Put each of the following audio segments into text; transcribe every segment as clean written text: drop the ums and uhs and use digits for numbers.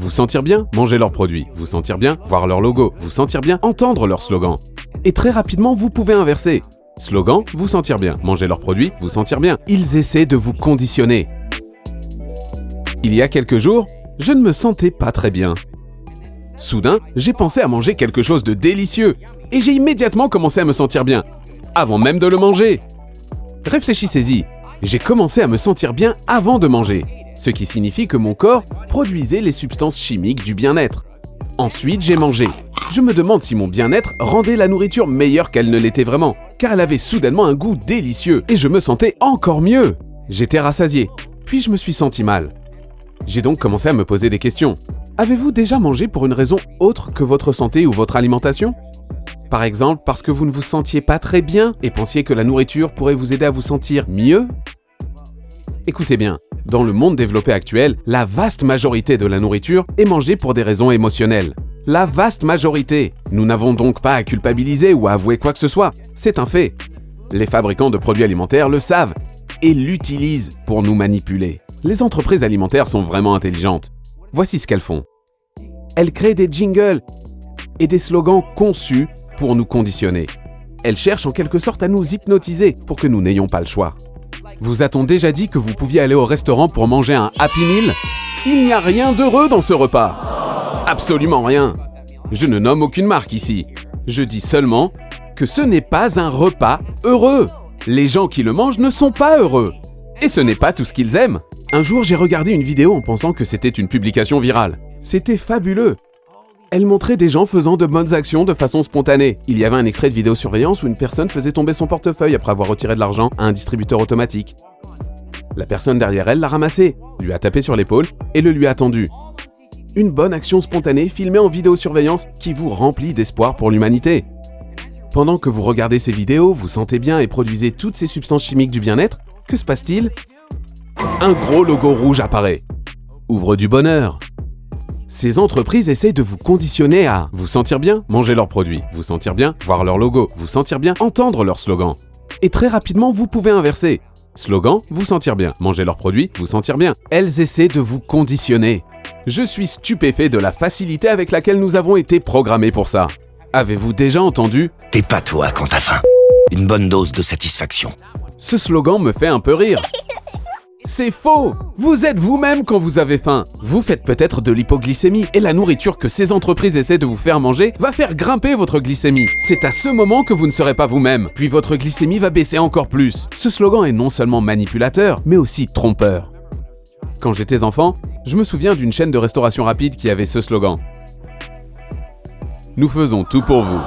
vous sentir bien, manger leurs produits, vous sentir bien, voir leur logo, vous sentir bien, entendre leur slogan. Et très rapidement, vous pouvez inverser. Slogan, vous sentir bien, manger leurs produits, vous sentir bien. Ils essaient de vous conditionner. Il y a quelques jours, je ne me sentais pas très bien. Soudain, j'ai pensé à manger quelque chose de délicieux et j'ai immédiatement commencé à me sentir bien, avant même de le manger. Réfléchissez-y, j'ai commencé à me sentir bien avant de manger, ce qui signifie que mon corps produisait les substances chimiques du bien-être. Ensuite, j'ai mangé. Je me demande si mon bien-être rendait la nourriture meilleure qu'elle ne l'était vraiment, car elle avait soudainement un goût délicieux et je me sentais encore mieux. J'étais rassasié, puis je me suis senti mal. J'ai donc commencé à me poser des questions. Avez-vous déjà mangé pour une raison autre que votre santé ou votre alimentation ? Par exemple, parce que vous ne vous sentiez pas très bien et pensiez que la nourriture pourrait vous aider à vous sentir mieux ? Écoutez bien, dans le monde développé actuel, la vaste majorité de la nourriture est mangée pour des raisons émotionnelles. La vaste majorité. Nous n'avons donc pas à culpabiliser ou à avouer quoi que ce soit. C'est un fait. Les fabricants de produits alimentaires le savent et l'utilisent pour nous manipuler. Les entreprises alimentaires sont vraiment intelligentes. Voici ce qu'elles font. Elles créent des jingles et des slogans conçus pour nous conditionner. Elles cherchent en quelque sorte à nous hypnotiser pour que nous n'ayons pas le choix. Vous a-t-on déjà dit que vous pouviez aller au restaurant pour manger un Happy Meal ? Il n'y a rien d'heureux dans ce repas. Absolument rien. Je ne nomme aucune marque ici. Je dis seulement que ce n'est pas un repas heureux. Les gens qui le mangent ne sont pas heureux. Et ce n'est pas tout ce qu'ils aiment. Un jour, j'ai regardé une vidéo en pensant que c'était une publication virale. C'était fabuleux. Elle montrait des gens faisant de bonnes actions de façon spontanée. Il y avait un extrait de vidéosurveillance où une personne faisait tomber son portefeuille après avoir retiré de l'argent à un distributeur automatique. La personne derrière elle l'a ramassé, lui a tapé sur l'épaule et le lui a tendu. Une bonne action spontanée filmée en vidéosurveillance qui vous remplit d'espoir pour l'humanité. Pendant que vous regardez ces vidéos, vous sentez bien et produisez toutes ces substances chimiques du bien-être, que se passe-t-il ? Un gros logo rouge apparaît. Ouvre du bonheur. Ces entreprises essaient de vous conditionner à vous sentir bien, manger leurs produits, vous sentir bien, voir leur logo, vous sentir bien, entendre leur slogan. Et très rapidement, vous pouvez inverser. Slogan, vous sentir bien, manger leurs produits, vous sentir bien. Elles essaient de vous conditionner. Je suis stupéfait de la facilité avec laquelle nous avons été programmés pour ça. Avez-vous déjà entendu « T'es pas toi quand t'as faim ». Une bonne dose de satisfaction. Ce slogan me fait un peu rire. C'est faux! Vous êtes vous-même quand vous avez faim. Vous faites peut-être de l'hypoglycémie et la nourriture que ces entreprises essaient de vous faire manger va faire grimper votre glycémie. C'est à ce moment que vous ne serez pas vous-même, puis votre glycémie va baisser encore plus. Ce slogan est non seulement manipulateur, mais aussi trompeur. Quand j'étais enfant, je me souviens d'une chaîne de restauration rapide qui avait ce slogan. Nous faisons tout pour vous.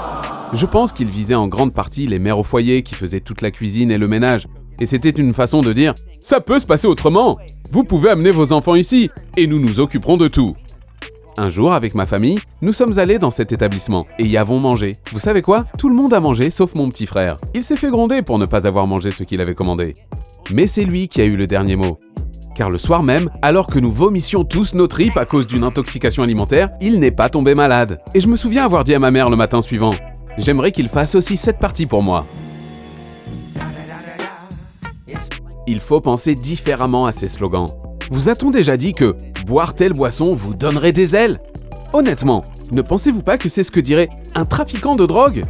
Je pense qu'il visait en grande partie les mères au foyer qui faisaient toute la cuisine et le ménage. Et c'était une façon de dire « Ça peut se passer autrement. Vous pouvez amener vos enfants ici et nous nous occuperons de tout. » Un jour, avec ma famille, nous sommes allés dans cet établissement et y avons mangé. Vous savez quoi ? Tout le monde a mangé sauf mon petit frère. Il s'est fait gronder pour ne pas avoir mangé ce qu'il avait commandé. Mais c'est lui qui a eu le dernier mot. Car le soir même, alors que nous vomissions tous nos tripes à cause d'une intoxication alimentaire, il n'est pas tombé malade. Et je me souviens avoir dit à ma mère le matin suivant « J'aimerais qu'il fasse aussi cette partie pour moi. » Il faut penser différemment à ces slogans. Vous a-t-on déjà dit que « boire telle boisson vous donnerait des ailes » ? Honnêtement, ne pensez-vous pas que c'est ce que dirait un trafiquant de drogue ?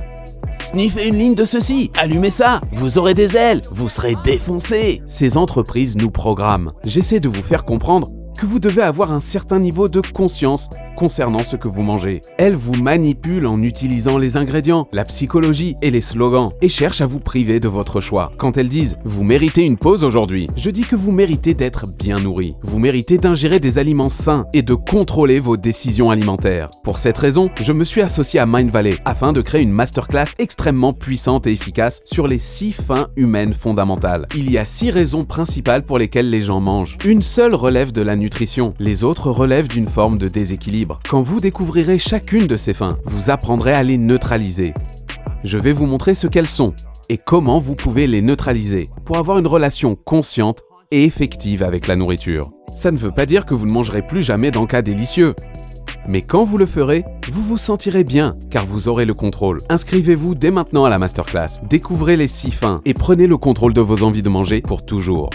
Sniffez une ligne de ceci, allumez ça, vous aurez des ailes, vous serez défoncé. Ces entreprises nous programment. J'essaie de vous faire comprendre que vous devez avoir un certain niveau de conscience concernant ce que vous mangez. Elles vous manipulent en utilisant les ingrédients, la psychologie et les slogans et cherchent à vous priver de votre choix. Quand elles disent « vous méritez une pause aujourd'hui », je dis que vous méritez d'être bien nourri. Vous méritez d'ingérer des aliments sains et de contrôler vos décisions alimentaires. Pour cette raison, je me suis associé à Mindvalley afin de créer une masterclass extrêmement puissante et efficace sur les 6 fins humaines fondamentales. Il y a 6 raisons principales pour lesquelles les gens mangent. Une seule relève de la nutrition, les autres relèvent d'une forme de déséquilibre. Quand vous découvrirez chacune de ces fins, vous apprendrez à les neutraliser. Je vais vous montrer ce qu'elles sont et comment vous pouvez les neutraliser pour avoir une relation consciente et effective avec la nourriture. Ça ne veut pas dire que vous ne mangerez plus jamais d'encas délicieux. Mais quand vous le ferez, vous vous sentirez bien car vous aurez le contrôle. Inscrivez-vous dès maintenant à la masterclass, découvrez les 6 fins et prenez le contrôle de vos envies de manger pour toujours.